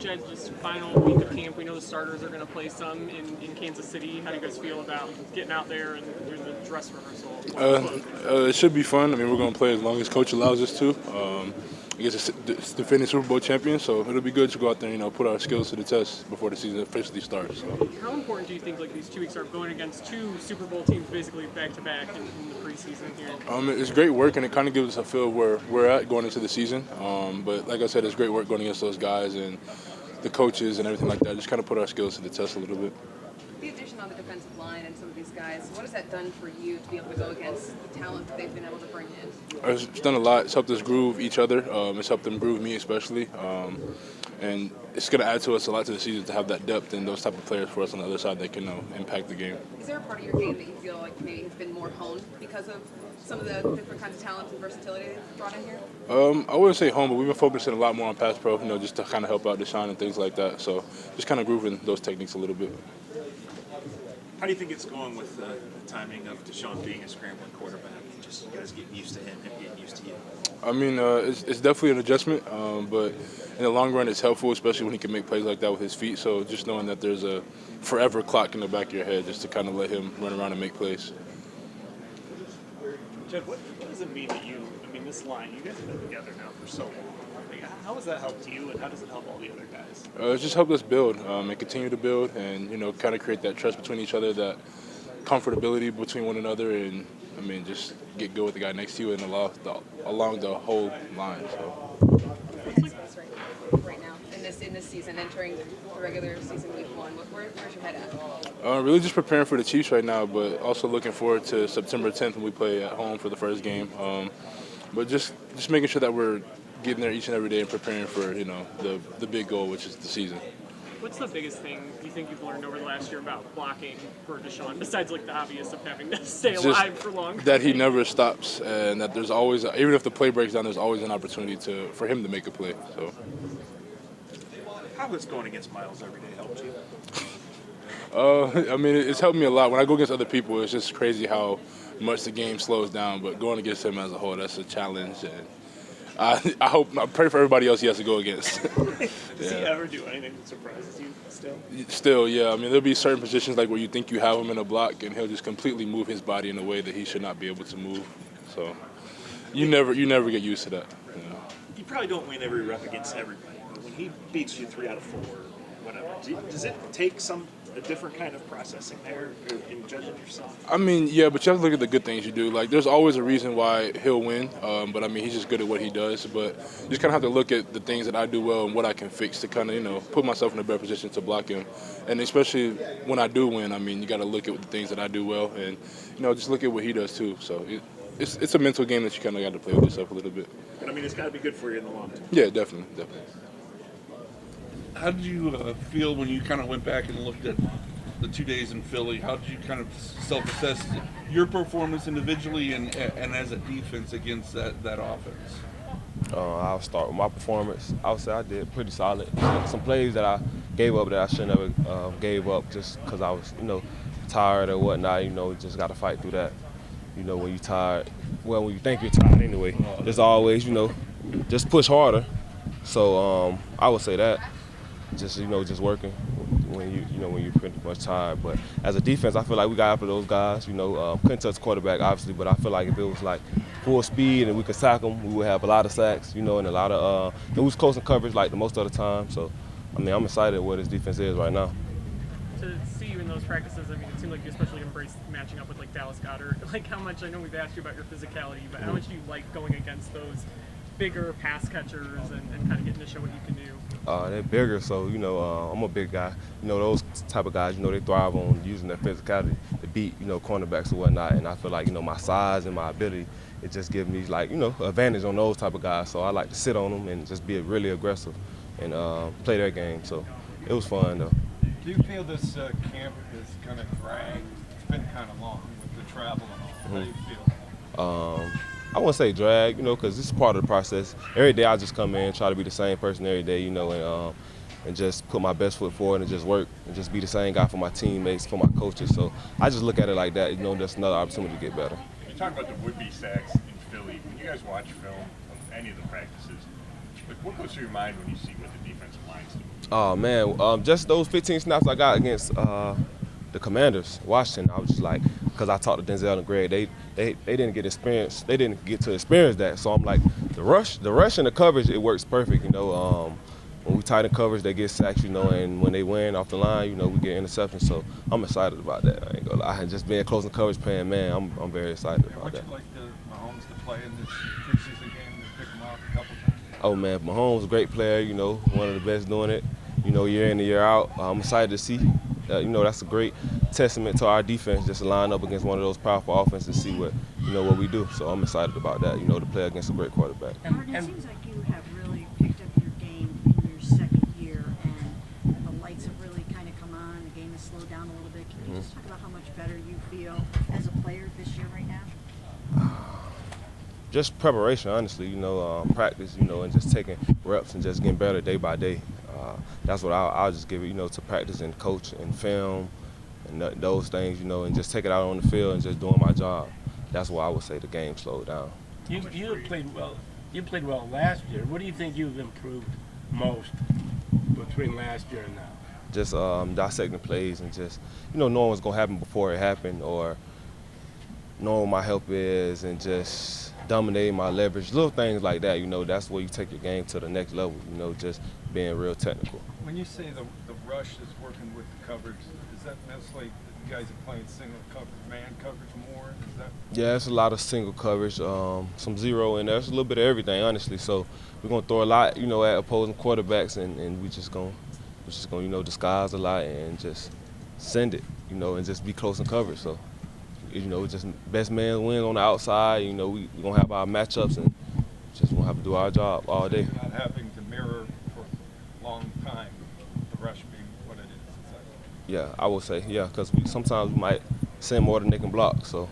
Jed, just final week of camp. We know the starters are going to play some in Kansas City. How do you guys feel about getting out there and doing the dress rehearsal? It should be fun. I mean, we're going to play as long as coach allows us to. I guess it's defending Super Bowl champion, so it'll be good to go out there and put our skills to the test before the season officially starts. So. How important do you think these 2 weeks are going against two Super Bowl teams basically back to back in the preseason here? It's great work, and it kind of gives us a feel of where we're at going into the season. But like I said, it's great work going against those guys and the coaches and everything like that. Just kind of put our skills to the test a little bit. The addition on the defensive line and some of these guys, what has that done for you to be able to go against the talent that they've been able to bring in? It's done a lot. It's helped us groove each other. It's helped them groove me especially. And it's going to add to us a lot to the season to have that depth and those type of players for us on the other side that can impact the game. Is there a part of your game that you feel like maybe has been more honed because of some of the different kinds of talent and versatility they've brought in here? I wouldn't say home, but we've been focusing a lot more on pass pro, just to kind of help out Deshaun and things like that. So just kind of grooving those techniques a little bit. How do you think it's going with the timing of Deshaun being a scrambling quarterback? Just you guys getting used to him and getting used to you? I mean, it's definitely an adjustment, but in the long run, it's helpful, especially when he can make plays like that with his feet. So just knowing that there's a forever clock in the back of your head just to kind of let him run around and make plays. Jed, what does it mean that this line, you guys have been together now for so long. How has that helped you, and how does it help all the other guys? It's just helped us build and continue to build and, kind of create that trust between each other, that comfortability between one another, and, just get good with the guy next to you and along the whole line. So. Right now, in this season, entering the regular season week 1, where's your head at? Really just preparing for the Chiefs right now, but also looking forward to September 10th when we play at home for the first game. But just making sure that we're getting there each and every day and preparing for, the big goal, which is the season. What's the biggest thing you think you've learned over the last year about blocking for Deshaun, besides the obvious of having to stay alive for longer? That he never stops, and that there's always, even if the play breaks down, there's always an opportunity for him to make a play. So. How has going against Miles every day helped you? It's helped me a lot. When I go against other people, it's just crazy how much the game slows down. But going against him as a whole, that's a challenge. And I pray for everybody else he has to go against. Does he ever do anything that surprises you still? Still, yeah. There'll be certain positions like where you think you have him in a block, and he'll just completely move his body in a way that he should not be able to move. So you never get used to that. You probably don't win every rep against everybody, but when he beats you 3 out of 4, whatever, does it take a different kind of processing there in judging yourself? Yeah, but you have to look at the good things you do. Like, there's always a reason why he'll win, but he's just good at what he does. But you just kind of have to look at the things that I do well and what I can fix to kind of, put myself in a better position to block him. And especially when I do win, you got to look at the things that I do well and, just look at what he does too. So it's a mental game that you kind of got to play with yourself a little bit. But, it's got to be good for you in the long term. Yeah, definitely. How did you feel when you kind of went back and looked at the 2 days in Philly? How did you kind of self-assess your performance individually and as a defense against that offense? I'll start with my performance. I would say I did pretty solid. Some plays that I gave up that I shouldn't have gave up just because I was, tired or whatnot. You just got to fight through that. When you're tired, well, when you think you're tired anyway, there's always, just push harder. So I would say that. Just working when you're pretty much tired. But as a defense, I feel like we got after those guys. Couldn't touch the quarterback obviously, but I feel like if it was like full speed and we could sack them, we would have a lot of sacks. And a lot of it was close in coverage like the most of the time. So I'm excited where this defense is right now. To see you in those practices, it seemed like you especially embraced matching up with Dallas Goedert. How much, I know we've asked you about your physicality, but how much do you like going against those bigger pass catchers and kind of getting to show what you can do? They're bigger, so, I'm a big guy. those type of guys, they thrive on using their physicality to beat, cornerbacks or whatnot. And I feel like, my size and my ability, it just gives me, advantage on those type of guys. So I like to sit on them and just be really aggressive and play their game. So it was fun, though. Do you feel this camp is kind of dragged? It's been kind of long with the travel and all. How do you feel? I wouldn't say drag, because this is part of the process. Every day I just come in, try to be the same person every day, and just put my best foot forward and just work and just be the same guy for my teammates, for my coaches. So I just look at it like that, that's another opportunity to get better. You talk about the would-be sacks in Philly. When you guys watch film of any of the practices, what goes through your mind when you see what the defensive line's doing? Oh man, just those 15 snaps I got against the Commanders, Washington. I was just like, because I talked to Denzel and Greg, they didn't get experience. They didn't get to experience that. So I'm like, the rush and the coverage, it works perfect. When we tighten coverage, they get sacks. And when they win off the line, we get interceptions. So I'm excited about that. I ain't gonna lie. Just being close in coverage, playing man, I'm very excited about Would that. you like Mahomes to play in this preseason game to pick him off a couple times? Oh man, Mahomes, a great player. One of the best doing it. Year in and year out. I'm excited to see. That's a great testament to our defense, just to line up against one of those powerful offenses and see what we do. So I'm excited about that. To play against a great quarterback. Martin, it seems like you have really picked up your game in your second year, and the lights have really kind of come on. The game has slowed down a little bit. Can you just talk about how much better you feel as a player this year right now? Just preparation, honestly. Practice. And just taking reps and just getting better day by day. That's what I'll just give it, to practice and coach and film and those things, and just take it out on the field and just doing my job. That's why I would say the game slowed down. You played well. You played well last year. What do you think you've improved most between last year and now? Just dissecting plays and just, knowing what's going to happen before it happened, or knowing what my help is and just dominating my leverage, little things like that. That's where you take your game to the next level, just being real technical. When you say the rush is working with the coverage, is that mostly you guys are playing single coverage, man coverage more? Is that? Yeah, it's a lot of single coverage, some zero in there. It's a little bit of everything, honestly. So we're gonna throw a lot, at opposing quarterbacks, and we just gonna disguise a lot and just send it, and just be close in coverage. So, just best man wins on the outside. We gonna have our matchups and just gonna have to do our job all day. Not having to mirror for a long time, the rush being what it is. Exactly. Yeah, I would say, because sometimes we might send more than they can block. So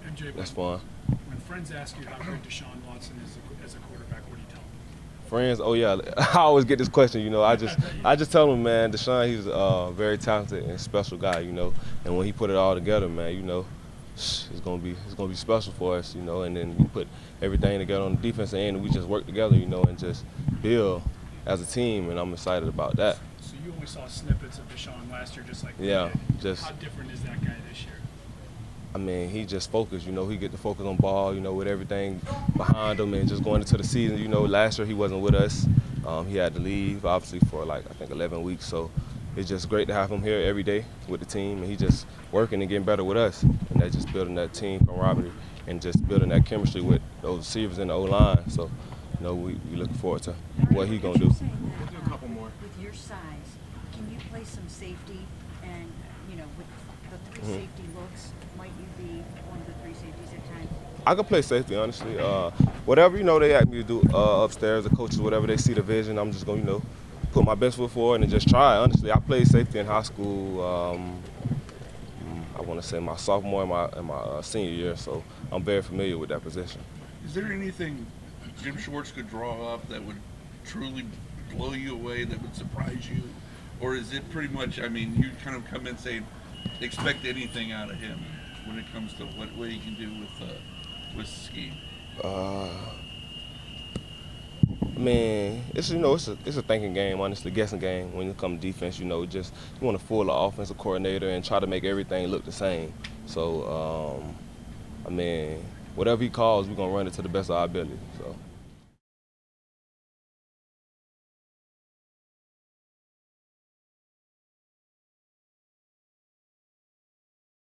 MJ, that's fun. When friends ask you how great Deshaun Watson is as a quarterback, what do you tell them? Friends, oh yeah, I always get this question. I just tell them, man, Deshaun, he's a very talented and special guy. And when he put it all together, man, it's gonna be special for us. And then we put everything together on the defensive end, and we just work together, and just build as a team. And I'm excited about that. So you only saw snippets of Deshaun last year, just like we yeah, did. just how different is that guy this year? I mean, he just focused, he get to focus on ball, with everything behind him and just going into the season. Last year he wasn't with us. He had to leave, obviously, for 11 weeks. So it's just great to have him here every day with the team, and he just working and getting better with us. And that's just building that team camaraderie and just building that chemistry with those receivers in the O-line. So, we looking forward to what he's going to do. We'll do a couple more. With your size, can you play some safety? And, with the three safety looks, might you be one of the three safeties at times? I can play safety, honestly. Whatever, they ask me to do upstairs, the coaches, whatever they see the vision, I'm just going to, put my best foot forward and just try. Honestly, I played safety in high school, I want to say my sophomore and my senior year, so I'm very familiar with that position. Is there anything Jim Schwartz could draw up that would truly blow you away, that would surprise you? Or is it pretty much, you kind of come in saying, expect anything out of him when it comes to what he can do with scheme? Man, it's a thinking game, honestly, guessing game. When it comes to defense, you want to fool the offensive coordinator and try to make everything look the same. So, whatever he calls, we're gonna run it to the best of our ability. So.